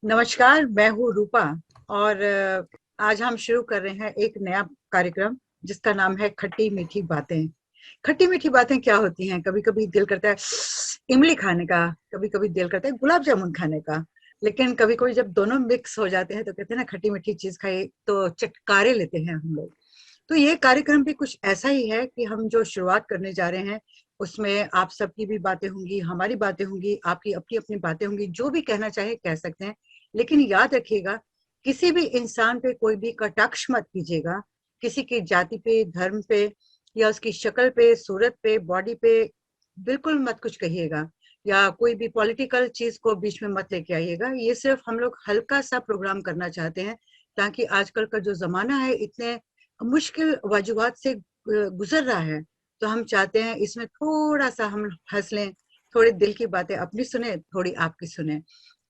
नमस्कार, मैं हूँ रूपा और आज हम शुरू कर रहे हैं एक नया कार्यक्रम जिसका नाम है खट्टी मीठी बातें। खट्टी मीठी बातें क्या होती हैं? कभी कभी दिल करता है इमली खाने का, कभी कभी दिल करता है गुलाब जामुन खाने का, लेकिन कभी कभी जब दोनों मिक्स हो जाते हैं तो कहते हैं ना खट्टी मीठी चीज खाए तो चटकारे लेते हैं हम लोग। तो ये कार्यक्रम भी कुछ ऐसा ही है कि हम जो शुरुआत करने जा रहे हैं उसमें आप सबकी भी बातें होंगी, हमारी बातें होंगी, आपकी अपनी अपनी बातें होंगी, जो भी कहना चाहे कह सकते हैं। लेकिन याद रखिएगा, किसी भी इंसान पे कोई भी कटाक्ष मत कीजिएगा, किसी की जाति पे, धर्म पे या उसकी शक्ल पे, सूरत पे, बॉडी पे बिल्कुल मत कुछ कहिएगा, या कोई भी पॉलिटिकल चीज को बीच में मत लेके आइएगा। ये सिर्फ हम लोग हल्का सा प्रोग्राम करना चाहते हैं ताकि आजकल का जो जमाना है इतने मुश्किल वजूहात से गुजर रहा है, तो हम चाहते हैं इसमें थोड़ा सा हम हंस लें, थोड़ी दिल की बातें अपनी सुने, थोड़ी आपकी सुने।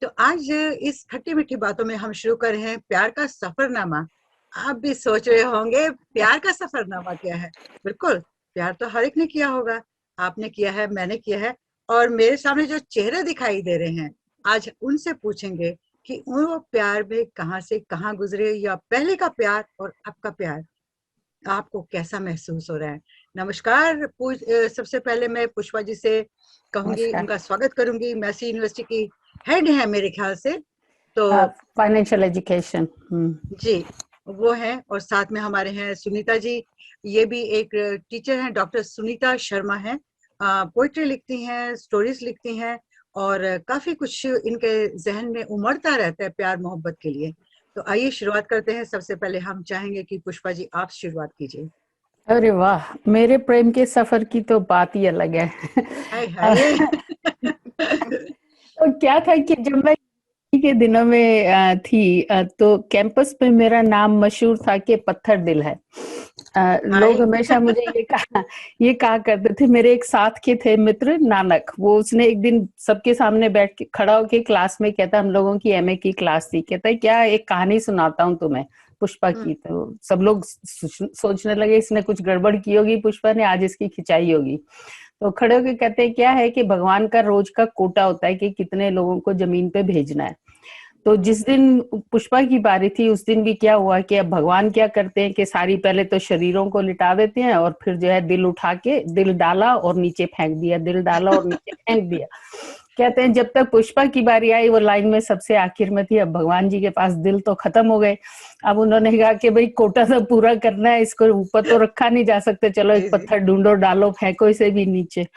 तो आज इस खट्टी मीठी बातों में हम शुरू कर रहे हैं प्यार का सफरनामा। आप भी सोच रहे होंगे प्यार का सफरनामा क्या है? बिल्कुल, प्यार तो हर एक ने किया होगा, आपने किया है, मैंने किया है। और मेरे सामने जो चेहरे दिखाई दे रहे हैं, आज उनसे पूछेंगे कि वो प्यार में कहाँ से कहाँ गुजरे, या पहले का प्यार और अब का प्यार आपको कैसा महसूस हो रहा है। नमस्कार। सबसे पहले मैं पुष्पा जी से कहूंगी, नमस्कार। उनका स्वागत करूंगी। मैसी यूनिवर्सिटी की हेड है मेरे ख्याल से, तो फाइनेंशियल एजुकेशन। जी वो है। और साथ में हमारे हैं सुनीता जी, ये भी एक टीचर हैं, डॉक्टर सुनीता शर्मा है। पोइट्री लिखती हैं, स्टोरीज लिखती हैं, और काफी कुछ इनके जहन में उमड़ता रहता है प्यार मोहब्बत के लिए। तो आइए शुरुआत करते हैं। सबसे पहले हम चाहेंगे कि पुष्पा जी आप शुरुआत कीजिए। अरे वाह, मेरे प्रेम के सफर की तो बात ही अलग है। हाय हाय। तो क्या था कि जब मैं के दिनों में थी, तो कैंपस पे मेरा नाम मशहूर था कि पत्थर दिल है। हाय। लोग हमेशा मुझे ये कहा करते थे। मेरे एक साथ के थे मित्र नानक, वो उसने एक दिन सबके सामने बैठ के खड़ा होके क्लास में कहता, हम लोगों की एमए की क्लास थी, कहता है क्या एक कहानी सुनाता हूँ तुम्हें पुष्पा की। तो सब लोग सोचने लगे इसने कुछ गड़बड़ की होगी, पुष्पा ने आज इसकी खिंचाई होगी। तो खड़े होके कहते हैं क्या है कि भगवान का रोज का कोटा होता है कि कितने लोगों को जमीन पे भेजना है। तो जिस दिन पुष्पा की बारी थी उस दिन भी क्या हुआ कि अब भगवान क्या करते हैं कि सारी पहले तो शरीरों को लिटा देते हैं और फिर जो है दिल उठा के दिल डाला और नीचे फेंक दिया, दिल डाला और नीचे फेंक दिया। कहते हैं जब तक पुष्पा की बारी आई वो लाइन में सबसे आखिर में थी। अब भगवान जी के पास दिल तो खत्म हो गए। अब उन्होंने कहा कि भाई कोटा तो पूरा करना है, इसको ऊपर तो रखा नहीं जा सकते, चलो एक जी जी। पत्थर ढूंढो, डालो, फेंको इसे भी नीचे।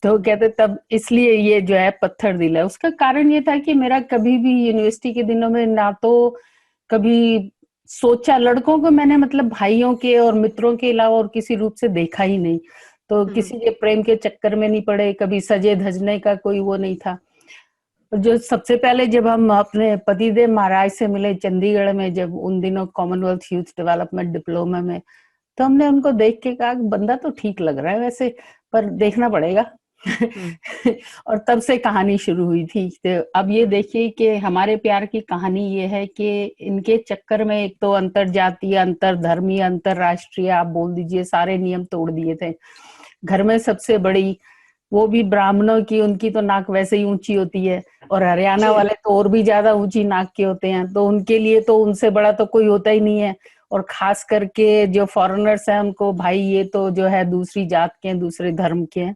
तो कहते तब इसलिए ये जो है पत्थर दिल है। उसका कारण ये था कि मेरा कभी भी यूनिवर्सिटी के दिनों में ना तो कभी सोचा, लड़कों को मैंने मतलब भाइयों के और मित्रों के अलावा और किसी रूप से देखा ही नहीं। तो किसी के प्रेम के चक्कर में नहीं पड़े, कभी सजे धजने का कोई वो नहीं था। जो सबसे पहले जब हम अपने पतिदेव महाराज से मिले चंडीगढ़ में, जब उन दिनों कॉमनवेल्थ यूथ डेवलपमेंट डिप्लोमा में, तो हमने उनको देख के कहा बंदा तो ठीक लग रहा है वैसे, पर देखना पड़ेगा। और तब से कहानी शुरू हुई थी। तो अब ये देखिए कि हमारे प्यार की कहानी ये है कि इनके चक्कर में एक तो अंतर जातीय, अंतर धर्मीय, अंतरराष्ट्रीय आप बोल दीजिए सारे नियम तोड़ दिए थे। घर में सबसे बड़ी वो भी ब्राह्मणों की, उनकी तो नाक वैसे ही ऊंची होती है, और हरियाणा जी वाले तो और भी ज्यादा ऊंची नाक के होते हैं, तो उनके लिए तो उनसे बड़ा तो कोई होता ही नहीं है। और खास करके जो फॉरेनर्स हैं उनको भाई ये तो जो है दूसरी जात के हैं, दूसरे धर्म के हैं।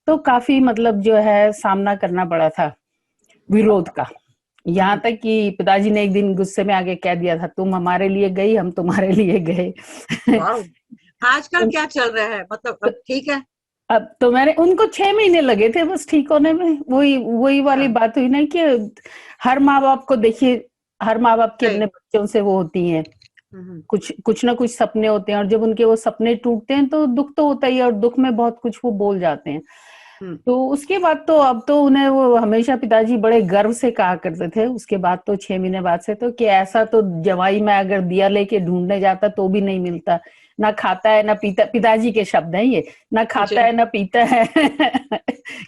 तो काफी मतलब जो है सामना करना पड़ा था विरोध का। यहाँ तक कि पिताजी ने एक दिन गुस्से में आके कह दिया था, तुम हमारे लिए गई, हम तुम्हारे लिए गए। वाह। आजकल क्या चल रहा है, मतलब अब ठीक है? अब तो मैंने उनको 6 महीने लगे थे बस ठीक होने में। वही वही वाली हाँ, बात हुई ना कि हर माँ बाप को देखिए, हर माँ बाप की सही। अपने बच्चों से वो होती हैं, कुछ कुछ ना कुछ सपने होते हैं, और जब उनके वो सपने टूटते हैं तो दुख तो होता ही है, और दुख में बहुत कुछ वो बोल जाते हैं। हम्म। तो उसके बाद तो अब तो उन्हें वो हमेशा पिताजी बड़े गर्व से कहा करते थे उसके बाद तो 6 महीने बाद से, तो कि ऐसा तो जवाई में अगर दिया लेके ढूंढने जाता तो भी नहीं मिलता, ना खाता है ना पीता, पिताजी के शब्द हैं ये, ना खाता जी। है ना पीता है।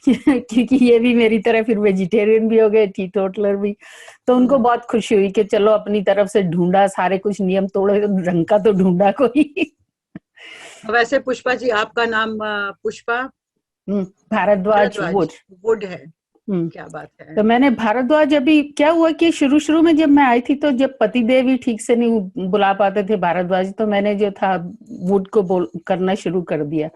क्योंकि ये भी मेरी तरह फिर वेजिटेरियन भी हो गए, टीटोटलर भी। तो उनको बहुत खुशी हुई कि चलो अपनी तरफ से ढूंढा, सारे कुछ नियम तोड़े, रंग का तो ढूंढा कोई। वैसे पुष्पा जी आपका नाम पुष्पा भारद्वाज भारद्वाज वुड। वुड है। क्या बात है। तो मैंने भारद्वाज, अभी क्या हुआ कि शुरू शुरू में जब मैं आई थी, तो जब पतिदेव ही ठीक से नहीं बुला पाते थे भारद्वाज, तो मैंने जो था वुड को बोल करना शुरू कर दिया।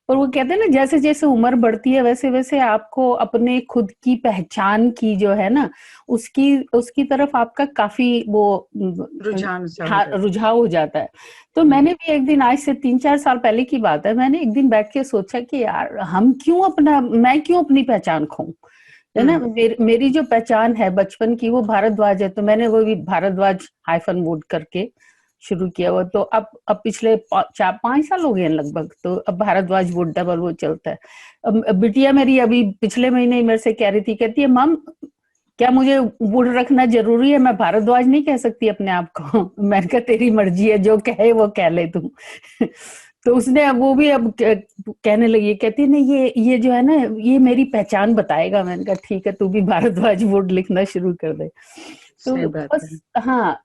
पर वो कहते हैं ना, जैसे जैसे उम्र बढ़ती है वैसे वैसे आपको अपने खुद की पहचान की जो है ना, उसकी उसकी तरफ आपका काफी वो रुझान सा हो हाँ, जाता है। रुझाव हो जाता है। तो मैंने भी एक दिन, आज से 3-4 साल पहले की बात है, मैंने एक दिन बैठ के सोचा कि यार मैं क्यों अपनी पहचान खोऊं, है ना। मेरी जो पहचान है बचपन की वो भारद्वाज है, तो मैंने वो भी भारद्वाज हाइफन वुड करके शुरू किया हुआ। तो अब पिछले 4-5 साल हो गए हैं लगभग, तो अब भारद्वाज वुड डबल वो चलता है। अब बिटिया मेरी अभी पिछले महीने ही मेरे से कह रही थी, कहती है मम क्या मुझे वुड रखना जरूरी है, मैं भारद्वाज नहीं कह सकती अपने आप को। मैंने कहा तेरी मर्जी है, जो कहे वो कह ले तू। तो उसने अब वो भी अब कहने लगी, कहती है नहीं ये जो है ना, ये मेरी पहचान बताएगा। मैंने कहा ठीक है, तू भी भारद्वाज वुड लिखना शुरू कर दे। तो सही बात है। बस हाँ,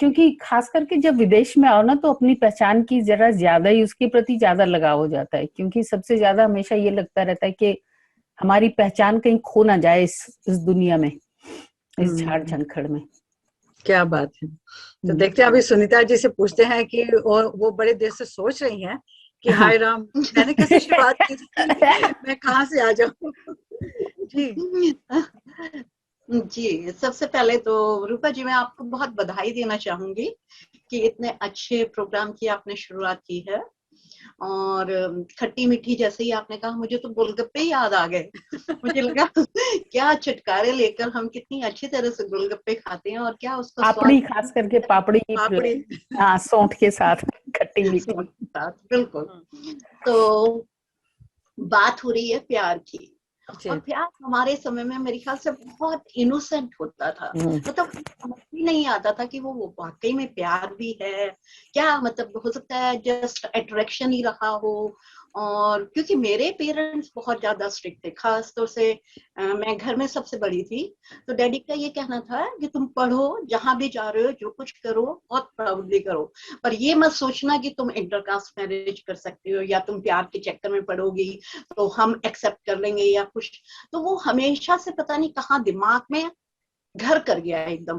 क्योंकि खास करके जब विदेश में आओ ना, तो अपनी पहचान की जरा ज्यादा ही, उसके प्रति ज्यादा लगाव हो जाता है, क्योंकि सबसे ज्यादा हमेशा ये लगता रहता है कि हमारी पहचान कहीं खो ना जाए इस दुनिया में, इस झाड़ झंखड़ में। क्या बात है। तो देखते हैं, अभी सुनीता जी से पूछते हैं कि और वो बड़े देर से सोच रही हैं कि हाँ। हाय राम, मैंने कैसे शुरुआत की थी, मैं कहाँ से आ जाऊं। जी जी, सबसे पहले तो रूपा जी मैं आपको बहुत बधाई देना चाहूंगी कि इतने अच्छे प्रोग्राम की आपने शुरुआत की है। और खट्टी मीठी, जैसे ही आपने कहा मुझे तो गोलगप्पे याद आ गए। मुझे लगा क्या चटकारे लेकर हम कितनी अच्छी तरह से गोलगप्पे खाते हैं, और क्या उसका पापड़ी, स्वाद खास करके पापड़ी पापड़ी। हाँ, सौंठ के साथ खट्टी मीठी। साथ बिल्कुल। तो बात हो रही है प्यार की, और प्यार हमारे समय में मेरे ख्याल से बहुत इनोसेंट होता था। मतलब समझ भी नहीं आता था कि वो वाकई में प्यार भी है क्या। मतलब हो सकता है जस्ट अट्रैक्शन ही रहा हो। और क्योंकि मेरे पेरेंट्स बहुत ज्यादा स्ट्रिक्ट थे, खास तौर से मैं घर में सबसे बड़ी थी, तो डैडी का ये कहना था कि तुम पढ़ो, जहां भी जा रहे हो जो कुछ करो बहुत प्राउडली करो, पर ये मत सोचना कि तुम इंटरकास्ट मैरिज कर सकते हो या तुम प्यार के चक्कर में पड़ोगी तो हम एक्सेप्ट कर लेंगे या कुछ। तो वो हमेशा से पता नहीं कहाँ दिमाग में घर कर गया एकदम।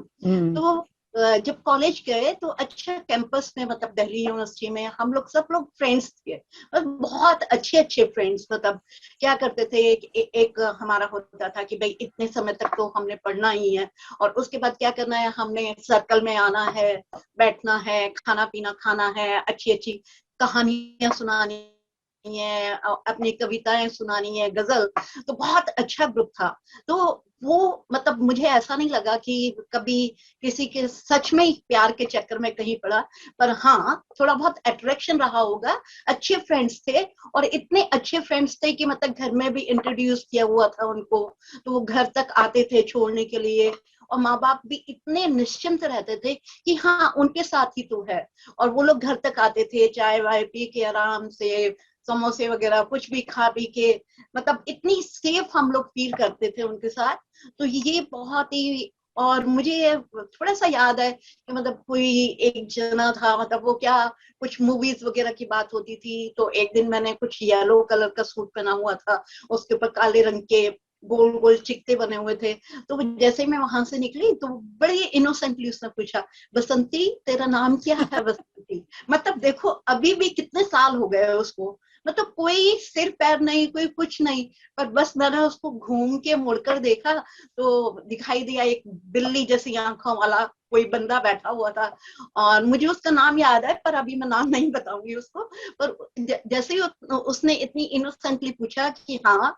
तो जब कॉलेज गए तो अच्छा कैंपस में, मतलब दिल्ली यूनिवर्सिटी में हम लोग सब लोग फ्रेंड्स थे, बहुत अच्छे अच्छे फ्रेंड्स। मतलब क्या करते थे, एक हमारा होता था कि भाई इतने समय तक तो हमने पढ़ना ही है, और उसके बाद क्या करना है, हमने सर्कल में आना है, बैठना है, खाना पीना खाना है, अच्छी अच्छी कहानियां सुनानी है, अपनी कविताएं सुनानी है, गजल। तो बहुत अच्छा ग्रुप था। तो वो मतलब मुझे ऐसा नहीं लगा कि कभी किसी के सच में ही प्यार के चक्कर में कहीं पड़ा, पर हाँ थोड़ा बहुत अट्रैक्शन रहा होगा। अच्छे फ्रेंड्स थे, और इतने अच्छे फ्रेंड्स थे कि मतलब घर में भी इंट्रोड्यूस किया हुआ था उनको, तो वो घर तक आते थे छोड़ने के लिए, और माँ बाप भी इतने निश्चिंत रहते थे कि हाँ उनके साथ ही तो है। और वो लोग घर तक आते थे, चाय वाय पी के आराम से, समोसे वगैरह कुछ भी खा पी के, मतलब इतनी सेफ हम लोग फील करते थे उनके साथ। तो ये बहुत ही, और मुझे थोड़ा सा याद है कि मतलब कोई एक जना था, मतलब वो क्या, कुछ मूवीज वगैरह की बात होती थी, तो एक दिन मैंने कुछ येलो कलर का सूट पहना हुआ था, उसके ऊपर काले रंग के गोल गोल चिकते बने हुए थे। तो जैसे ही मैं वहां से निकली तो बड़ी इनोसेंटली उसने पूछा, बसंती तेरा नाम क्या है बसंती। मतलब देखो अभी भी कितने साल हो गए उसको, मतलब कोई सिर पैर नहीं, कोई कुछ नहीं, पर बस मैंने उसको घूम के मुड़कर देखा तो दिखाई दिया एक बिल्ली जैसी आंखों वाला कोई बंदा बैठा हुआ था। और मुझे उसका नाम याद है, पर अभी मैं नाम नहीं बताऊंगी उसको। पर जैसे ही उसने इतनी इनोसेंटली पूछा कि हाँ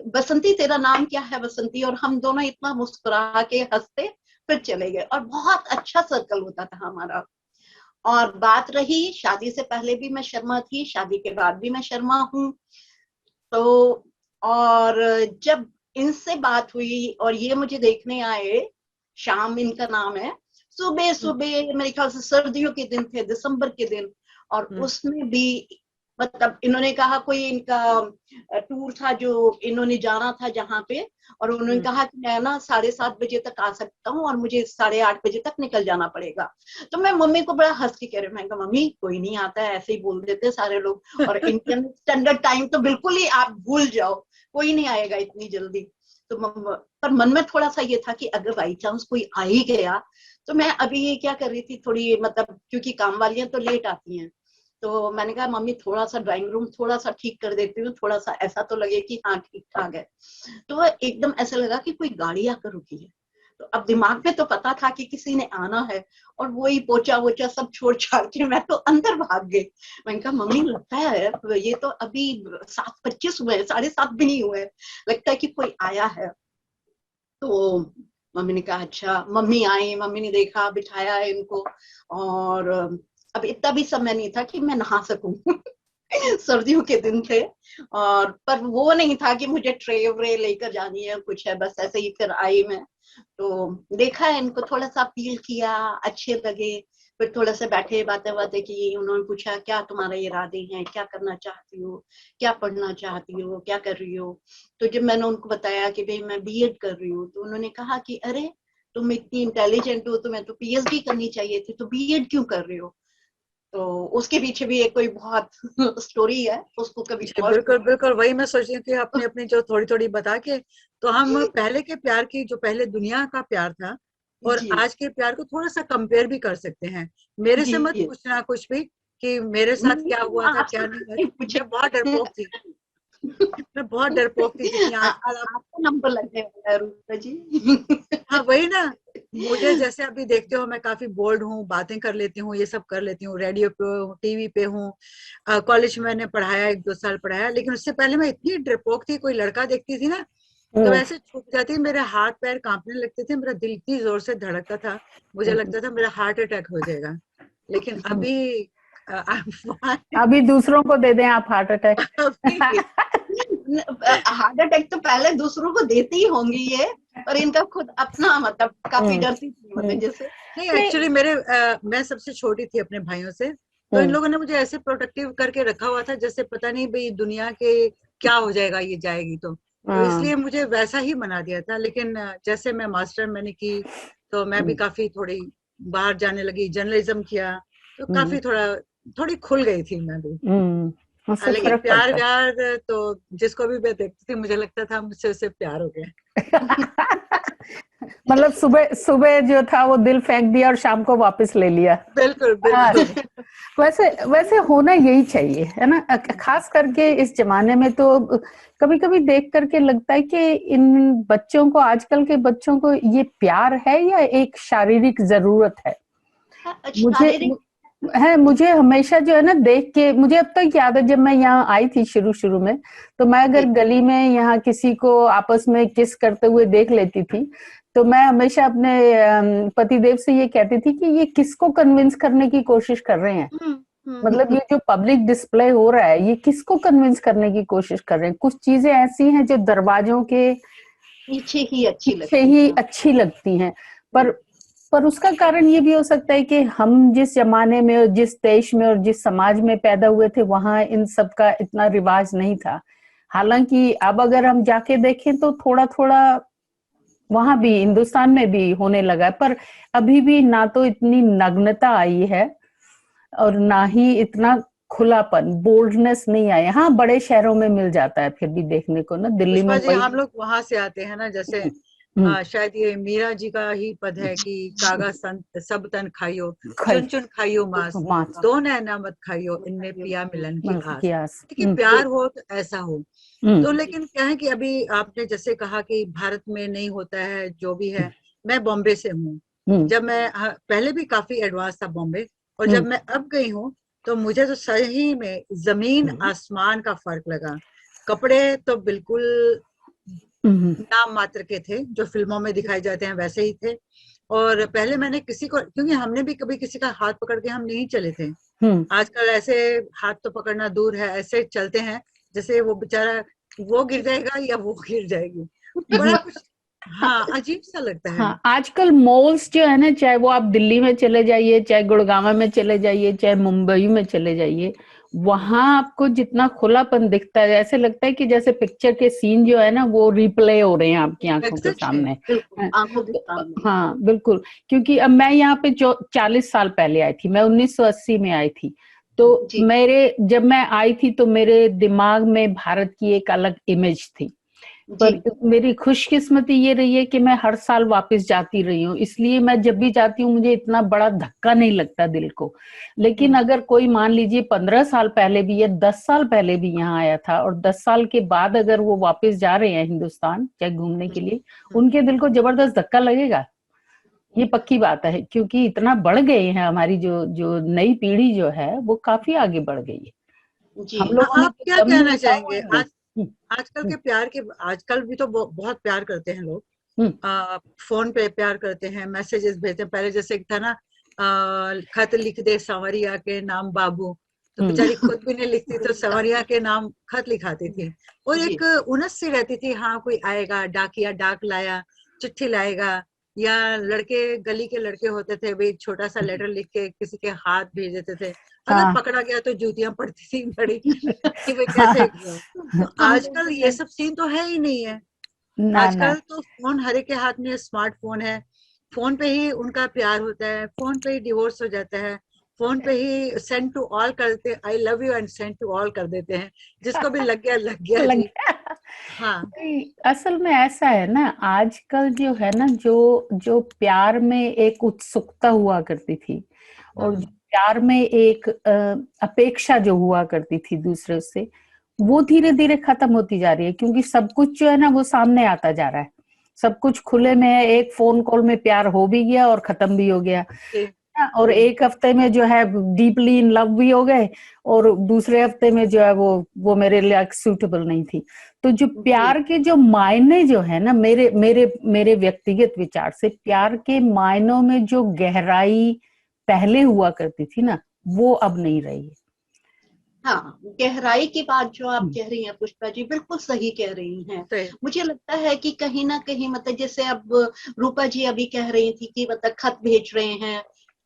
बसंती तेरा नाम क्या है बसंती, और हम दोनों इतना मुस्कुरा के हंसते फिर चले गए, और बहुत अच्छा सर्कल होता था हमारा। और बात रही शादी से पहले भी मैं शर्मा थी, शादी के बाद भी मैं शर्मा हूँ। तो और जब इनसे बात हुई और ये मुझे देखने आए, शाम इनका नाम है, सुबह सुबह मेरे ख्याल से सर्दियों के दिन थे, दिसंबर के दिन, और उसमें भी मतलब इन्होंने कहा कोई इनका टूर था जो इन्होंने जाना था जहाँ पे, और उन्होंने कहा कि मैं ना 7:30 बजे तक आ सकता हूँ और मुझे 8:30 बजे तक निकल जाना पड़ेगा। तो मैं मम्मी को बड़ा हंस के कह रही हूँ, मैं कहा मम्मी कोई नहीं आता है, ऐसे ही बोल देते सारे लोग, और इंडियन स्टैंडर्ड टाइम तो बिल्कुल ही आप भूल जाओ, कोई नहीं आएगा इतनी जल्दी। तो पर मन में थोड़ा सा ये था कि अगर बाई चांस कोई आ ही गया, तो मैं अभी ये क्या कर रही थी थोड़ी, मतलब क्योंकि काम वालियां तो लेट आती हैं, तो मैंने कहा मम्मी थोड़ा सा ड्राइंग रूम थोड़ा सा ठीक कर देती हूँ, थोड़ा सा ऐसा तो लगे कि हाँ ठीक ठाक है। तो एकदम ऐसा लगा कि कोई गाड़ी आकर रुकी है। तो अब दिमाग में तो पता था कि किसी ने आना है, और वही पोचा वोचा सब छोड़ छाड़ के मैं तो अंदर भाग गई। मैंने कहा मम्मी लगता है ये तो अभी 7:25 हुए, 7:30 भी नहीं हुए, लगता है कि कोई आया है। तो मम्मी ने कहा अच्छा। मम्मी आई, मम्मी ने देखा, बिठाया इनको, और अब इतना भी समय नहीं था कि मैं नहा सकूं सर्दियों के दिन थे, और पर वो नहीं था कि मुझे ट्रे व्रे लेकर जानी है कुछ है, बस ऐसे ही फिर आई मैं। तो देखा है इनको, थोड़ा सा अपील किया, अच्छे लगे, फिर थोड़ा सा बैठे, बातें बातें की। उन्होंने पूछा क्या तुम्हारे इरादे हैं, क्या करना चाहती हो, क्या पढ़ना चाहती हो, क्या कर रही हो। तो जब मैंने उनको बताया कि भाई मैं बीएड कर रही हूँ, तो उन्होंने कहा कि अरे तुम इतनी इंटेलिजेंट हो, तुम्हें तो पीएचडी करनी चाहिए थी, तो बीएड क्यों कर रही हो। तो उसके पीछे भी एक कोई बहुत स्टोरी है, उसको कभी और। बिल्कुल बिल्कुल, वही मैं सोच रही हूँ कि अपनी अपनी जो थोड़ी थोड़ी बता के, तो हम पहले के प्यार की, जो पहले दुनिया का प्यार था और जी आज के प्यार को थोड़ा सा कंपेयर भी कर सकते हैं। मेरे से मत जी पूछना कुछ भी कि मेरे साथ क्या हुआ था क्या नहीं हुआ। पूछे। मैं बहुत डरपोक थी, मैं बहुत डरपोक थी, जितनी आजकल आप। आपको नंबर लगने वाला है रूपा जी। हाँ वही ना, मुझे जैसे अभी देखते हो मैं काफी बोल्ड हूँ, बातें कर लेती हूँ, ये सब कर लेती हूँ, रेडियो पे हूँ, टीवी पे हूँ, कॉलेज में मैंने पढ़ाया, 1-2 साल पढ़ाया, लेकिन उससे पहले मैं इतनी डरपोक थी, कोई लड़का देखती थी ना तो वैसे छुप जाती, मेरे हाथ पैर कांपने लगते थे, मेरा दिल इतनी जोर से धड़कता था, मुझे लगता था मेरा हार्ट अटैक हो जाएगा। लेकिन अभी अभी दूसरों को दे दें आप हार्ट अटैक। हार्ट अटैक तो पहले दूसरों को देती ही होंगी ये, पर इनका खुद अपना, मतलब काफी डरती थी, मतलब जैसे। नहीं एक्चुअली मैं सबसे छोटी थी अपने भाइयों से, तो इन लोगों ने मुझे ऐसे प्रोटेक्टिव करके रखा हुआ था जैसे पता नहीं भाई दुनिया के क्या हो जाएगा ये जाएगी तो इसलिए मुझे वैसा ही बना दिया था। लेकिन जैसे मैं मास्टर मैंने की, तो मैं भी काफी थोड़ी बाहर जाने लगी, जर्नलिज्म किया, तो काफी थोड़ी खुल गई थी मैं भी। उससे लेकिन फर्क प्यार पड़ता व्यार तो जिसको भी मैं देखती थी मुझे लगता था मुझसे उससे प्यार हो गया। है। मतलब सुबह सुबह जो था वो दिल फेंक दिया और शाम को वापस ले लिया। बिल्कुल हाँ, बिल्कुल। वैसे वैसे होना यही चाहिए है ना, खास करके इस जमाने में तो कभी कभी देख करके लगता है कि इन बच्चों को, आजकल के बच्चों को ये प्यार है या एक शारीरिक जरूरत है। मुझे हमेशा जो है ना देख के, मुझे अब तक याद है जब मैं यहाँ आई थी शुरू शुरू में, तो मैं अगर गली में यहाँ किसी को आपस में किस करते हुए देख लेती थी, तो मैं हमेशा अपने पतिदेव से ये कहती थी कि ये किसको कन्विंस करने की कोशिश कर रहे हैं। मतलब ये जो पब्लिक डिस्प्ले हो रहा है, ये किसको कन्विंस करने की कोशिश कर रहे हैं। कुछ चीजें ऐसी हैं जो दरवाजों के पीछे ही अच्छी लगती हैं, पर उसका कारण ये भी हो सकता है कि हम जिस जमाने में और जिस देश में और जिस समाज में पैदा हुए थे वहां इन सब का इतना रिवाज नहीं था। हालांकि अब अगर हम जाके देखें तो थोड़ा थोड़ा वहां भी, हिंदुस्तान में भी होने लगा, पर अभी भी ना तो इतनी नग्नता आई है और ना ही इतना खुलापन, बोल्डनेस नहीं आया। हाँ, बड़े शहरों में मिल जाता है फिर भी देखने को ना, दिल्ली में पुष्पा जी हम लोग वहां से आते हैं ना, जैसे शायद ये मीरा जी का ही पद है कि कागा संत सब तन खाइयो, चुन चुन खाइयो मांस, दो नैना मत खाइयो, इनमें पिया मिलन की आस। देखिए प्यार हो तो ऐसा हो। तो लेकिन क्या है कि अभी आपने जैसे कहा कि भारत में नहीं होता है जो भी है। मैं बॉम्बे से हूँ, जब मैं पहले भी काफी एडवांस था बॉम्बे, और जब मैं अब गई हूँ तो मुझे तो सही में जमीन आसमान का फर्क लगा। कपड़े तो बिल्कुल नाम मात्र के थे, जो फिल्मों में दिखाए जाते हैं वैसे ही थे। और पहले मैंने किसी को, क्योंकि हमने भी कभी किसी का हाथ पकड़ के हम नहीं चले थे, आजकल ऐसे हाथ तो पकड़ना दूर है, ऐसे चलते हैं जैसे वो बेचारा वो गिर जाएगा या वो गिर जाएगी, बड़ा कुछ हाँ अजीब सा लगता है। हाँ, आजकल मॉल्स जो है ना, चाहे वो आप दिल्ली में चले जाइए, चाहे गुड़गांव में चले जाइए, चाहे मुंबई में चले जाइए, वहां आपको जितना खुलापन दिखता है, ऐसे लगता है कि जैसे पिक्चर के सीन जो है ना वो रिप्ले हो रहे हैं आपकी आंखों के सामने। हाँ बिल्कुल, क्योंकि अब मैं यहाँ पे 40 साल पहले आई थी, मैं 1980 में आई थी, तो जब मैं आई थी तो मेरे दिमाग में भारत की एक अलग इमेज थी। पर मेरी खुशकिस्मती ये रही है कि मैं हर साल वापस जाती रही हूँ, इसलिए मैं जब भी जाती हूँ मुझे इतना बड़ा धक्का नहीं लगता दिल को। लेकिन अगर कोई मान लीजिए 15 साल पहले भी या 10 साल पहले भी यहाँ आया था और 10 साल के बाद अगर वो वापस जा रहे हैं हिंदुस्तान चाहे घूमने के लिए, उनके दिल को जबरदस्त धक्का लगेगा, ये पक्की बात है। क्योंकि इतना बढ़ गए हैं, हमारी जो नई पीढ़ी जो है वो काफी आगे बढ़ गई है। हम लोगों ने आप क्या कहना चाहेंगे आजकल के प्यार के? आजकल भी तो बहुत प्यार करते हैं लोग, फोन पे प्यार करते हैं, मैसेजेस भेजते हैं। पहले जैसे था ना, खत लिख दे संवरिया के नाम बाबू, तो बेचारी खुद भी नहीं लिखती तो संवरिया के नाम खत लिखाती थी, और एक उनस सी रहती थी, हाँ कोई आएगा, डाकिया डाक लाया, चिट्ठी लाएगा, या लड़के गली के लड़के होते थे भाई, छोटा सा लेटर लिख के किसी के हाथ भेज देते थे, अगर पकड़ा गया तो जूतियां पड़ती थी बड़ी कि भाई कैसे। तो आजकल ये सब सीन तो है ही नहीं है। आजकल तो फोन, हर एक के हाथ में स्मार्टफोन है, फोन पे ही उनका प्यार होता है, फोन पे ही डिवोर्स हो जाता है, फोन पे ही सेंड टू ऑल करते, I love you and send to all कर देते हैं, जिसको भी लग गया लग गया जी। हाँ, असल में ऐसा है ना, आजकल जो है ना, जो प्यार में एक उत्सुकता हुआ करती थी और जो प्यार में एक अपेक्षा जो हुआ करती थी दूसरे से, वो धीरे धीरे खत्म होती जा रही है। क्योंकि सब कुछ जो है ना वो सामने आता जा रहा है, सब कुछ खुले में है, एक फोन कॉल में प्यार हो भी गया और खत्म भी हो गया, और एक हफ्ते में जो है डीपली इन लव भी हो गए, और दूसरे हफ्ते में जो है वो मेरे लिए सूटेबल नहीं थी। तो जो प्यार के जो मायने जो है ना, मेरे मेरे मेरे व्यक्तिगत विचार से, प्यार के मायनों में जो गहराई पहले हुआ करती थी ना, वो अब नहीं रही है। हाँ, गहराई की बात जो आप कह रही हैं पुष्पा जी, बिल्कुल सही कह रही हैं। मुझे लगता है कि कहीं ना कहीं, मतलब जैसे अब रूपा जी अभी कह रही थी कि मतलब खत भेज रहे हैं,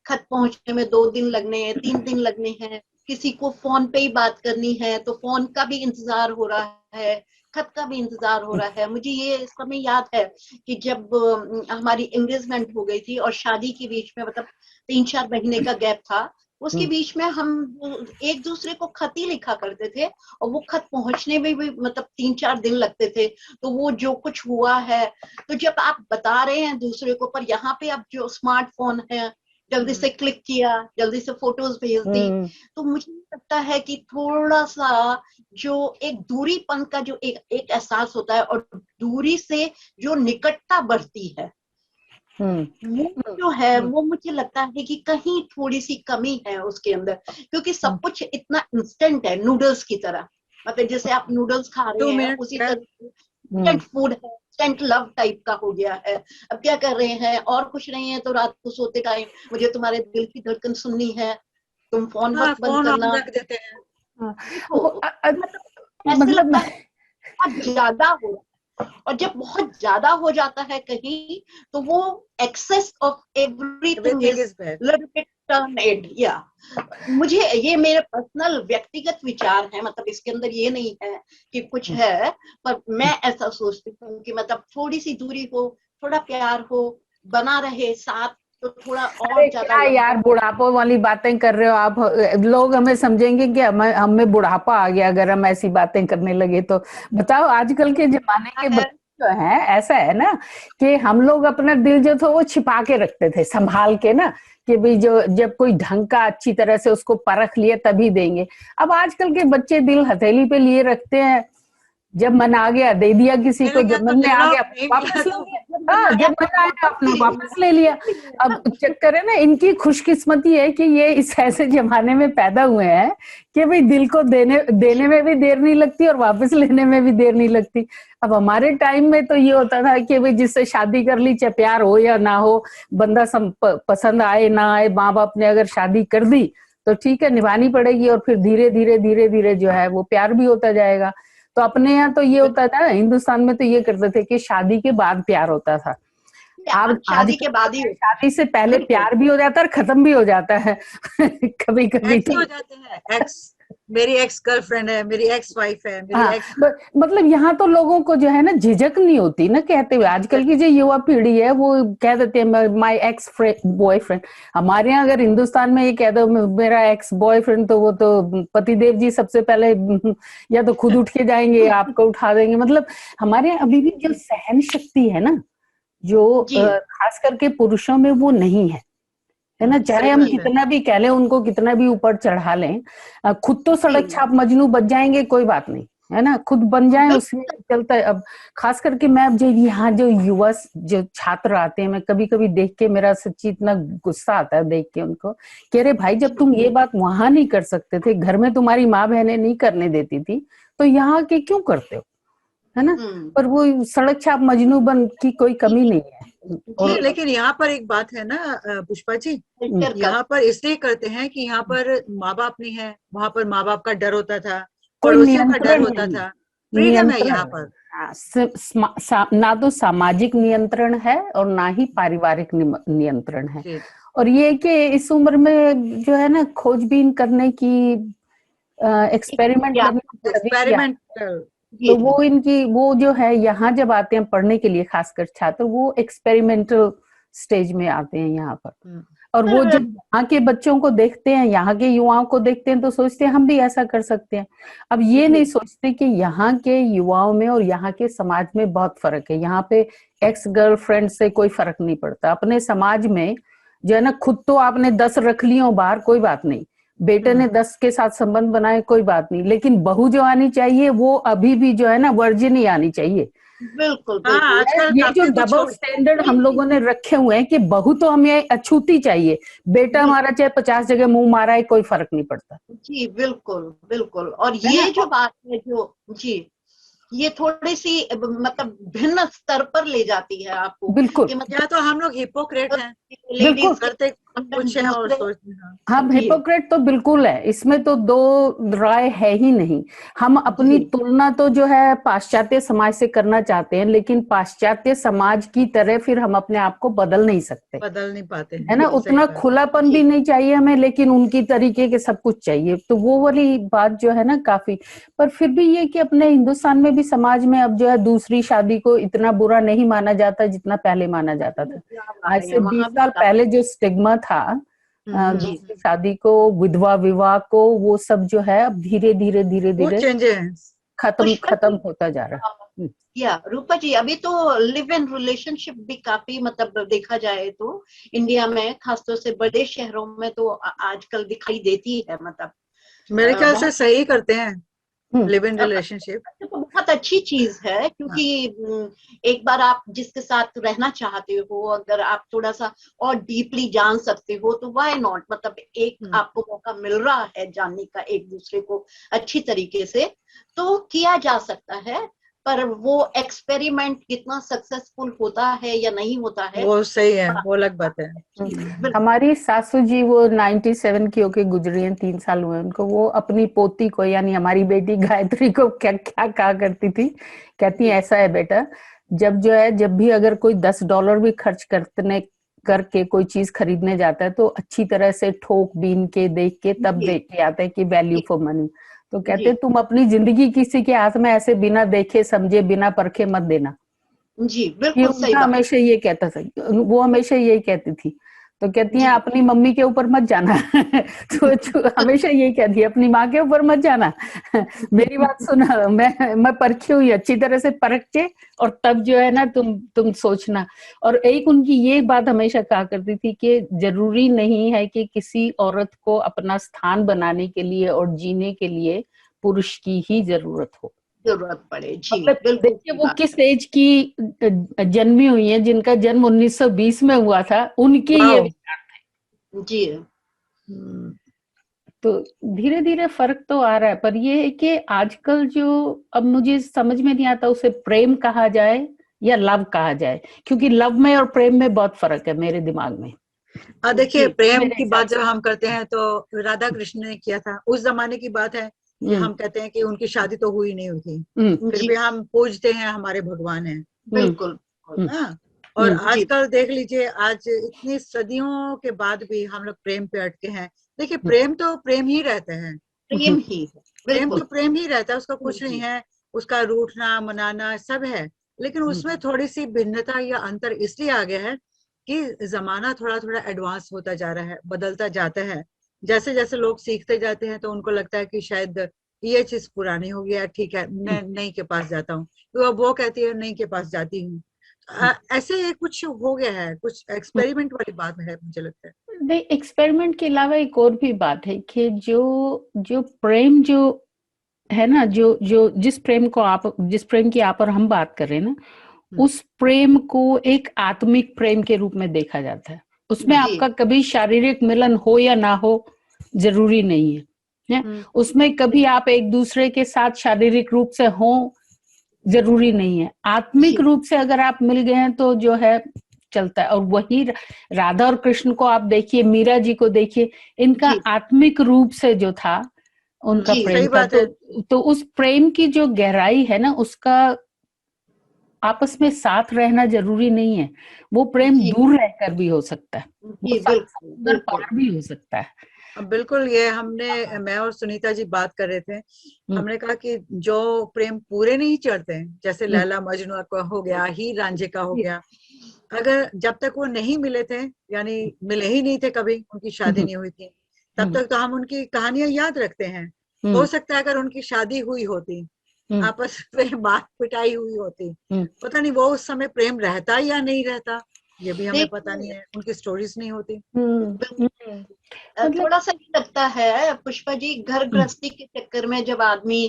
खत पहुंचने में 2 दिन लगने हैं, 3 दिन लगने हैं, किसी को फोन पे ही बात करनी है तो फोन का भी इंतजार हो रहा है, खत का भी इंतजार हो रहा है। मुझे ये समय याद है कि जब हमारी एंगेजमेंट हो गई थी और शादी के बीच में मतलब 3-4 महीने का गैप था, उसके बीच में हम एक दूसरे को खत ही लिखा करते थे, और वो खत पहुंचने में भी मतलब 3-4 दिन लगते थे। तो वो जो कुछ हुआ है, तो जब आप बता रहे हैं दूसरे को, पर यहाँ पे अब जो स्मार्टफोन है, जल्दी से क्लिक किया, जल्दी से फोटोज भेज दी, तो मुझे लगता है कि थोड़ा सा जो एक दूरीपन का जो एक एहसास होता है, और दूरी से जो निकटता बढ़ती है, वो जो है वो मुझे लगता है कि कहीं थोड़ी सी कमी है उसके अंदर। क्योंकि सब कुछ इतना इंस्टेंट है, नूडल्स की तरह, मतलब जैसे आप नूडल्स खा रहे हैं उसी तरह इंस्टेंट फूड है, इंस्टेंट लव टाइप का हो गया है। अब क्या कर रहे हैं, और कुछ नहीं है तो रात को सोते टाइम मुझे तुम्हारे दिल की धड़कन सुननी है, तुम फोन मत बंद करना, रख देते हैं। ऐसे लगता है बहुत ज्यादा हो, और जब बहुत ज्यादा हो जाता है कहीं, तो वो excess of everything is little bit turn या। मुझे ये मेरे पर्सनल व्यक्तिगत विचार है, मतलब इसके अंदर ये नहीं है कि कुछ है, पर मैं ऐसा सोचती हूँ कि मतलब थोड़ी सी दूरी हो, थोड़ा प्यार हो, बना रहे साथ, तो थोड़ा और ज्यादा। यार बुढ़ापो वाली बातें कर रहे हो आप, लोग हमें समझेंगे कि हमें बुढ़ापा आ गया अगर हम ऐसी बातें करने लगे तो। बताओ, आजकल के जमाने के बच्चे जो हैं, ऐसा है ना कि हम लोग अपना दिल जो था वो छिपा के रखते थे, संभाल के ना, कि भाई जो जब कोई ढंग का अच्छी तरह से उसको परख लिए तभी देंगे। अब आजकल के बच्चे दिल हथेली पे लिए रखते हैं, जब मन आ गया दे दिया किसी को, जब मन में आ गया वापस ले लिया, हाँ जब मन आया अपना वापस ले लिया। अब चक्कर है ना, इनकी खुशकिस्मती है कि ये इस ऐसे जमाने में पैदा हुए हैं कि भाई दिल को देने में भी देर नहीं लगती और वापस लेने में भी देर नहीं लगती। अब हमारे टाइम में तो ये होता था कि भाई जिससे शादी कर ली, चाहे प्यार हो या ना हो, बंदा पसंद आए ना आए, माँ बाप ने अगर शादी कर दी तो ठीक है, निभानी पड़ेगी, और फिर धीरे धीरे जो है वो प्यार भी होता जाएगा। तो अपने यहाँ तो ये होता था, हिंदुस्तान में तो ये करते थे कि शादी के बाद प्यार होता था। अब शादी के बाद ही, शादी से पहले प्यार भी हो जाता है और खत्म भी हो जाता है कभी कभी हो जाते हैं एक्स। मेरी एक्स गर्लफ्रेंड है, मेरी एक्स वाइफ है, मेरी हाँ, एक्स। मतलब यहाँ तो लोगों को जो है ना झिझक नहीं होती ना कहते हुए। आजकल की जो युवा पीढ़ी है वो कह देते हैं माय एक्स बॉयफ्रेंड। हमारे यहाँ अगर हिंदुस्तान में ये कह दो मेरा एक्स बॉयफ्रेंड, तो वो तो पतिदेव जी सबसे पहले या तो खुद उठ के जाएंगे या आपको उठा देंगे। मतलब हमारे यहाँ अभी भी जो सहन शक्ति है ना, जो खास करके पुरुषों में वो नहीं है ना। चाहे हम कितना भी कह लें, उनको कितना भी ऊपर चढ़ा लें, खुद तो सड़क छाप मजनू बच जाएंगे, कोई बात नहीं, है ना, खुद बन जाए उसमें चलता है। अब खास करके मैं अब जो यहाँ जो युवा जो छात्र आते हैं, मैं कभी कभी देख के मेरा सच्ची इतना गुस्सा आता है देख के उनको, कह रहे भाई जब तुम ये बात वहां नहीं कर सकते थे, घर में तुम्हारी माँ बहनें नहीं करने देती थी, तो यहाँ के क्यों करते हो, है ना। पर वो सड़क छाप मजनू बन की कोई कमी नहीं है। और लेकिन यहाँ पर एक बात है ना पुष्पा जी, यहाँ पर इसलिए करते हैं कि यहाँ पर माँ बाप नहीं है, वहां पर माँ बाप का डर होता था, पड़ोसियों का डर होता था, फ्रीडम है यहाँ पर। ना तो सामाजिक नियंत्रण है और ना ही पारिवारिक नियंत्रण है। और ये कि इस उम्र में जो है ना खोजबीन करने की, एक्सपेरिमेंट, तो वो जो है यहाँ जब आते हैं पढ़ने के लिए, खासकर छात्र, वो एक्सपेरिमेंटल स्टेज में आते हैं यहाँ पर। और वो जब यहाँ के बच्चों को देखते हैं, यहाँ के युवाओं को देखते हैं, तो सोचते हैं हम भी ऐसा कर सकते हैं। अब ये नहीं सोचते कि यहाँ के युवाओं में और यहाँ के समाज में बहुत फर्क है। यहाँ पे एक्स गर्लफ्रेंड से कोई फर्क नहीं पड़ता। अपने समाज में जो है ना, खुद तो आपने 10 रख लियो बाहर, कोई बात नहीं, बेटे ने 10 के साथ संबंध बनाए, कोई बात नहीं, लेकिन बहू जो आनी चाहिए वो अभी भी जो है ना वर्जिन ही आनी चाहिए। बिल्कुल, ये जो डबल स्टैंडर्ड हम लोगों ने रखे हुए हैं कि बहू तो हमें अछूती चाहिए, बेटा हमारा चाहे 50 जगह मुंह मारा है, कोई फर्क नहीं पड़ता। जी बिल्कुल बिल्कुल। और ये जो बात है जो जी ये थोड़ी सी मतलब भिन्न स्तर पर ले जाती है आपको। बिल्कुल, या तो हम लोग हिपोक्रेट हैं, बिल्कुल करते कुछ है और सोचते हैं। हाँ, हिपोक्रेट तो बिल्कुल है, इसमें तो दो राय है ही नहीं। हम अपनी तुलना तो जो है पाश्चात्य समाज से करना चाहते हैं, लेकिन पाश्चात्य समाज की तरह फिर हम अपने आप को बदल नहीं सकते, बदल नहीं पाते हैं, है ना। उतना खुलापन भी नहीं चाहिए हमें, लेकिन उनकी तरीके के सब कुछ चाहिए। तो वो वाली बात जो है ना काफी, पर फिर भी ये कि अपने हिंदुस्तान में भी समाज में अब जो है दूसरी शादी को इतना बुरा नहीं माना जाता जितना पहले माना जाता था। आज से 20 साल पहले जो स्टिग्मा था दूसरी शादी को, विधवा विवाह को, वो सब जो है अब धीरे धीरे खत्म होता जा रहा है। या रूपा जी, अभी तो लिव इन रिलेशनशिप भी काफी मतलब देखा जाए तो इंडिया में, खासतौर से बड़े शहरों में तो आजकल दिखाई देती है। मतलब मेरे ख्याल से सही करते हैं लिव इन रिलेशनशिप, तो बहुत अच्छी चीज है, क्योंकि एक बार आप जिसके साथ रहना चाहते हो, अगर आप थोड़ा सा और डीपली जान सकते हो तो व्हाई नॉट। मतलब एक आपको मौका मिल रहा है जानने का एक दूसरे को अच्छी तरीके से, तो किया जा सकता है। पर वो एक्सपेरिमेंट कितना सक्सेसफुल होता है या नहीं होता है, वो सही है, वो अलग बात है। हमारी सासू जी वो 97 की होके गुजरी हैं, 3 साल हुए उनको। वो अपनी पोती को, यानी हमारी बेटी गायत्री को क्या क्या कहा करती थी, कहती है ऐसा है बेटा, जब भी अगर कोई $10 भी खर्च करके कोई चीज खरीदने जाता है तो अच्छी तरह से ठोक बीन के देख के तब देख के आता है कि वैल्यू फॉर मनी। तो कहते तुम अपनी जिंदगी किसी के हाथ में ऐसे बिना देखे समझे बिना परखे मत देना। जी बिल्कुल सही बात। हमेशा ये कहता था, वो हमेशा यही कहती थी। तो कहती है अपनी मम्मी के ऊपर मत जाना तो हमेशा यही कहती है, अपनी माँ के ऊपर मत जाना मेरी बात सुना, मैं परखी हुई, अच्छी तरह से परख के और तब जो है ना तुम सोचना। और एक उनकी ये बात हमेशा कहा करती थी कि जरूरी नहीं है कि किसी औरत को अपना स्थान बनाने के लिए और जीने के लिए पुरुष की ही जरूरत पड़े। जी देखिए वो किस एज की जन्मी हुई है, जिनका जन्म 1920 में हुआ था, उनके ये विचार थे। जी तो धीरे धीरे फर्क तो आ रहा है, पर ये है कि आजकल जो अब मुझे समझ में नहीं आता उसे प्रेम कहा जाए या लव कहा जाए, क्योंकि लव में और प्रेम में बहुत फर्क है मेरे दिमाग में। देखिए प्रेम की बात जब हम करते हैं तो राधा कृष्ण ने किया था, उस जमाने की बात है कि हम कहते हैं कि उनकी शादी तो हुई नहीं हुई थी, फिर भी हम पूजते हैं हमारे भगवान हैं। बिल्कुल। हाँ, और आजकल देख लीजिए, आज इतनी सदियों के बाद भी हम लोग प्रेम पे अटके हैं। देखिए प्रेम तो प्रेम ही रहते हैं, प्रेम ही है, प्रेम तो बिल्कुल। प्रेम ही रहता है, उसका कुछ नहीं है, उसका रूठना मनाना सब है, लेकिन उसमें थोड़ी सी भिन्नता या अंतर इसलिए आ गया है कि जमाना थोड़ा थोड़ा एडवांस होता जा रहा है, बदलता जाता है। जैसे जैसे लोग सीखते जाते हैं तो उनको लगता है कि शायद ये चीज पुरानी हो गया, ठीक है मैं नई के पास जाता हूँ, तो अब वो कहती है नई के पास जाती हूँ। ऐसे कुछ हो गया है, कुछ एक्सपेरिमेंट वाली बात है मुझे लगता है। नहीं, एक्सपेरिमेंट के अलावा एक और भी बात है कि जो जो प्रेम जो है ना, जो जो जिस प्रेम की आप और हम बात कर रहे हैं ना, उस प्रेम को एक आत्मिक प्रेम के रूप में देखा जाता है। उसमें जी, आपका कभी शारीरिक मिलन हो या ना हो जरूरी नहीं है, उसमें कभी आप एक दूसरे के साथ शारीरिक रूप से हो जरूरी नहीं है, आत्मिक जी, रूप से अगर आप मिल गए हैं तो जो है चलता है। और वही राधा और कृष्ण को आप देखिए, मीरा जी को देखिए, इनका जी, आत्मिक रूप से जो था उनका जी, प्रेम सही था। बात है। तो उस प्रेम की जो गहराई है ना, उसका आपस में साथ रहना जरूरी नहीं है, वो प्रेम जी, दूर रहकर भी हो सकता है, वो जी, सात बिल्कुल, समुंदर बिल्कुल। पार भी हो सकता है। बिल्कुल, ये हमने, मैं और सुनीता जी बात कर रहे थे, हम्म, हमने कहा कि जो प्रेम पूरे नहीं चढ़ते हैं, जैसे हम्म, लैला मजनू का हो गया, हीर रांझे का हो गया, अगर जब तक वो नहीं मिले थे, यानी मिले ही नहीं थे, कभी उनकी शादी हम्म, नहीं हुई थी, तब हम्म, तक तो हम उनकी कहानियां याद रखते हैं। हो हम्म, सकता है अगर उनकी शादी हुई होती, हम्म, आपस में मार पिटाई हुई होती, हम्म, पता नहीं वो उस समय प्रेम रहता या नहीं रहता, ये भी हमें पता नहीं देखिए, है, उनकी स्टोरीज नहीं होती। मतलब थोड़ा सा ये लगता है पुष्पा जी, घर हम्म, गृहस्थी के चक्कर में जब आदमी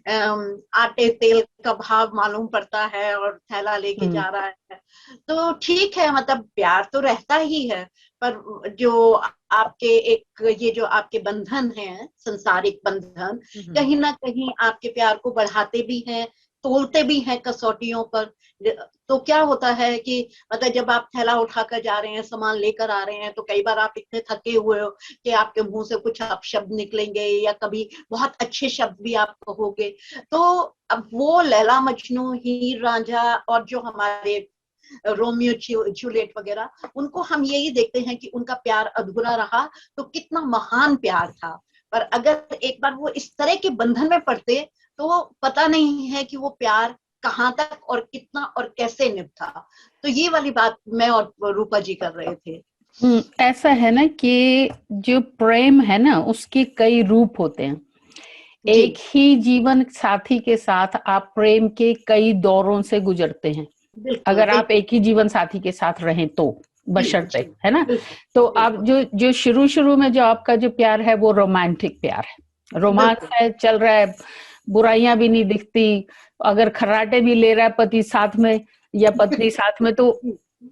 आटे तेल का भाव मालूम पड़ता है और थैला लेके हम्म, जा रहा है, तो ठीक है, मतलब प्यार तो रहता ही है, पर जो आपके एक ये जो आपके बंधन हैं, संसारिक बंधन, कहीं ना कहीं आपके प्यार को बढ़ाते भी हैं, तोलते भी हैं कसौटियों पर। तो क्या होता है कि मतलब जब आप थैला उठाकर जा रहे हैं, सामान लेकर आ रहे हैं, तो कई बार आप इतने थके हुए हो कि आपके मुंह से कुछ अपशब्द निकलेंगे, या कभी बहुत अच्छे शब्द भी आप कहोगे। तो अब वो लैला मजनू, हीर रांझा, और जो हमारे रोमियो जूलियट वगैरह, उनको हम यही देखते हैं कि उनका प्यार अधूरा रहा, तो कितना महान प्यार था। पर अगर एक बार वो इस तरह के बंधन में पड़ते, तो पता नहीं है कि वो प्यार कहाँ तक और कितना और कैसे निभता। तो ये वाली बात मैं और रूपा जी कर रहे थे। ऐसा है ना कि जो प्रेम है ना, उसके कई रूप होते हैं। जी, एक ही जीवन साथी के साथ आप प्रेम के कई दौरों से गुजरते हैं, बिल्कुल, अगर आप बिल्कुल। एक ही जीवन साथी के साथ रहें तो, जी, बशर्ते, जी, है ना। बिल्कुल, तो आप बिल्कुल, जो जो शुरू शुरू में जो आपका जो प्यार है वो रोमांटिक प्यार है, रोमांस बिल्कुल। है, चल रहा है, बुराइयां भी नहीं दिखती, अगर खर्राटे भी ले रहा है पति साथ में या पत्नी साथ में तो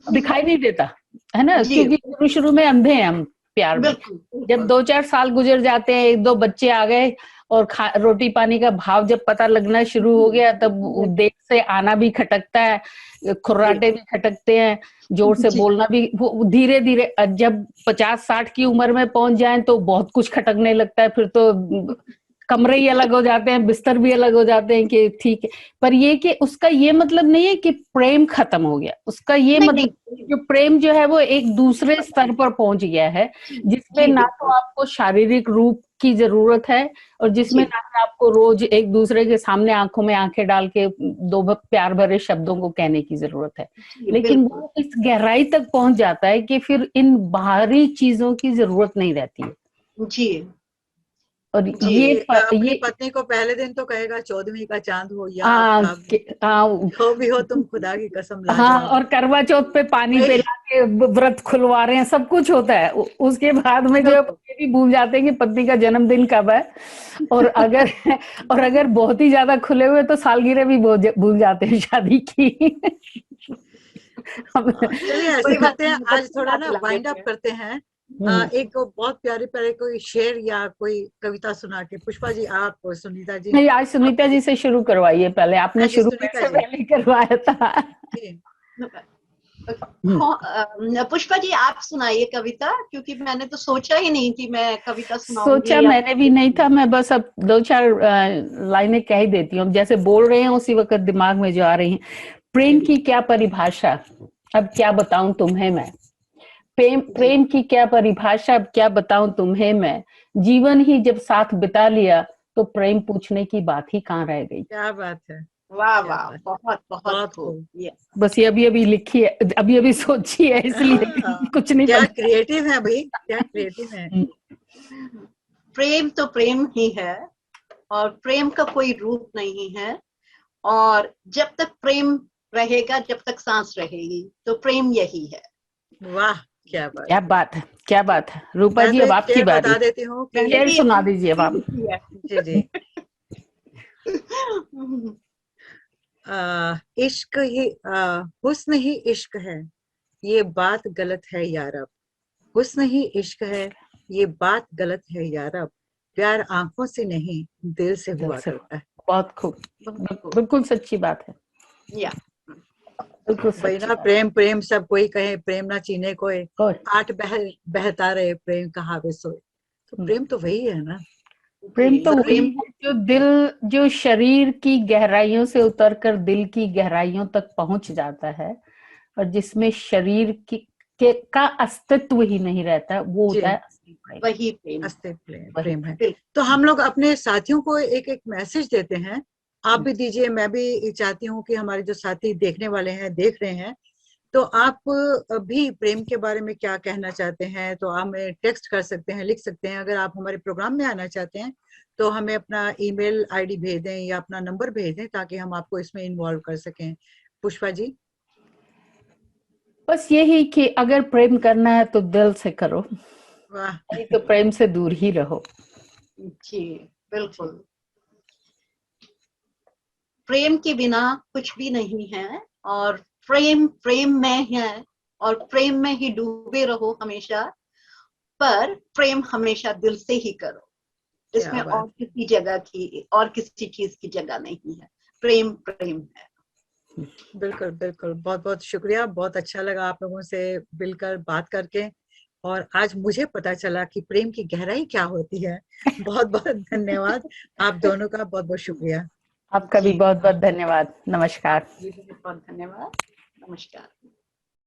दिखाई नहीं देता, है ना, जी, क्योंकि शुरू शुरू में अंधे हैं हम प्यार में। बिल्कुल, जब बिल्कुल। 2-4 साल गुजर जाते हैं, 1-2 बच्चे आ गए और रोटी पानी का भाव जब पता लगना शुरू हो गया, तब देर से आना भी खटकता है, जी, खुर्राटे भी खटकते हैं, जोर से जी, बोलना भी, वो धीरे धीरे जब 50-60 की उम्र में पहुंच जाए तो बहुत कुछ खटकने लगता है, फिर तो कमरे ही अलग हो जाते हैं, बिस्तर भी अलग हो जाते हैं कि ठीक है। पर ये कि उसका ये मतलब नहीं है कि प्रेम खत्म हो गया, उसका ये नहीं, मतलब नहीं, जो प्रेम जो है वो एक दूसरे स्तर पर पहुंच गया है, जी, जिसमें जी, ना तो बिल्कुल, आपको शारीरिक रूप की जरूरत है, और जिसमें जी, ना ही आपको रोज एक दूसरे के सामने आंखों में आंखें डाल के दो प्यार भरे शब्दों को कहने की जरूरत है, जी, लेकिन बिल्कुल, वो इस गहराई तक पहुंच जाता है कि फिर इन बाहरी चीजों की जरूरत नहीं रहती है। जी, और जी, ये अपनी ये पत्नी को पहले दिन तो कहेगा 14वीं का चांद हो या हाँ आफ्ताब हो, हाँ जो भी हो तुम खुदा की कसम हाँ, लाजवाब और हो। करवा चौथ पे पानी वही, पिला के व्रत खुलवा रहे हैं, सब कुछ होता है। उसके बाद में जो है बिल्कुल, ये भी भूल जाते हैं कि पत्नी का जन्मदिन कब है, और अगर और अगर बहुत ही ज्यादा खुले हुए तो सालगिरह भी भूल जाते हैं शादी की। चलिए ऐसे कोई बात करते हैं, नहीं, आज बच्चे थोड़ा याद ना दिला वाइंड देते अप हैं। करते हैं। हम्म, एक बहुत प्यारे प्यारे कोई शेर या कोई कविता सुना के, पुष्पा जी आप और सुनीता जी नहीं, आज आप। सुनीता जी से शुरू करवाइए, पहले आपने जी शुरू सुनीता से जी पहले करवाया था। जी। हम्म, पुष्पा जी, आप सुनाइए कविता, क्योंकि मैंने तो सोचा ही नहीं कि मैं कविता सोचा सुनाऊंगी या मैंने भी नहीं था, मैं बस अब 2-4 लाइनें कह ही देती हूँ, जैसे बोल रहे हैं उसी वक्त दिमाग में जो आ रही हैं। प्रेम जी, की क्या परिभाषा, अब क्या बताऊं तुम्हें मैं, प्रेम की क्या परिभाषा, क्या बताऊं तुम्हें मैं। जीवन ही जब साथ बिता लिया तो प्रेम पूछने की बात ही कहाँ रह गई। क्या बात है, वाह वाह, बहुत बहुत खूब। बस ये अभी लिखी है, अभी सोची है, इसलिए कुछ नहीं क्या बना। क्रिएटिव है भाई, क्या क्रिएटिव है। प्रेम तो प्रेम ही है, और प्रेम का कोई रूप नहीं है, और जब तक प्रेम रहेगा, जब तक सांस रहेगी, तो प्रेम यही है। वाह, क्या बात, क्या बात है, क्या बात है। रूपा जी, अब आपकी बारी। बता देती हूँ कि शेर सुना दीजिए अब आप। जी जी। इश्क ही हुस्न ही इश्क है, ये बात गलत है यारब। हुस्न ही इश्क है, ये बात गलत है यारब। प्यार आंखों से नहीं, दिल से हुआ करता है। बहुत खूब, बिल्कुल सच्ची बात है। या बिल्कुल भाई सच्ची ना, बात। प्रेम प्रेम सब कोई कहे, प्रेम ना चीने कोई। और आठ बहता रहे, प्रेम कहाँ वे सोए। तो प्रेम तो वही है ना। प्रेम तो वही प्रेम है जो दिल, जो शरीर की गहराइयों से उतरकर दिल की गहराइयों तक पहुंच जाता है, और जिसमें शरीर का अस्तित्व ही नहीं रहता, वो जी, होता है असली प्रेम। वही प्रेम, अस्तित्व प्रेम वही प्रेम है। बिल्कुल। तो हम लोग अपने साथियों को एक एक मैसेज देते हैं, आप भी दीजिए। मैं भी चाहती हूँ कि हमारे जो साथी देखने वाले हैं, देख रहे हैं, तो आप भी प्रेम के बारे में क्या कहना चाहते हैं, तो आप हमें टेक्स्ट कर सकते हैं, लिख सकते हैं। अगर आप हमारे प्रोग्राम में आना चाहते हैं तो हमें अपना ईमेल आईडी भेज दें या अपना नंबर भेज दें, ताकि हम आपको इसमें इन्वॉल्व कर सकें। पुष्पा जी। बस यही कि अगर प्रेम करना है तो दिल से करो, वाह, नहीं तो प्रेम से दूर ही रहो। जी बिल्कुल। प्रेम के बिना कुछ भी नहीं है, और प्रेम प्रेम में है, और प्रेम में ही डूबे रहो हमेशा। पर प्रेम हमेशा दिल से ही करो, इसमें और किसी जगह की, और किसी चीज की जगह नहीं है। प्रेम प्रेम है। बिल्कुल बिल्कुल। बहुत बहुत शुक्रिया, बहुत अच्छा लगा आप लोगों से मिलकर बात करके, और आज मुझे पता चला कि प्रेम की गहराई क्या होती है। बहुत बहुत धन्यवाद आप दोनों का, बहुत बहुत शुक्रिया। आपका भी बहुत बहुत धन्यवाद। नमस्कार। बहुत धन्यवाद। नमस्कार।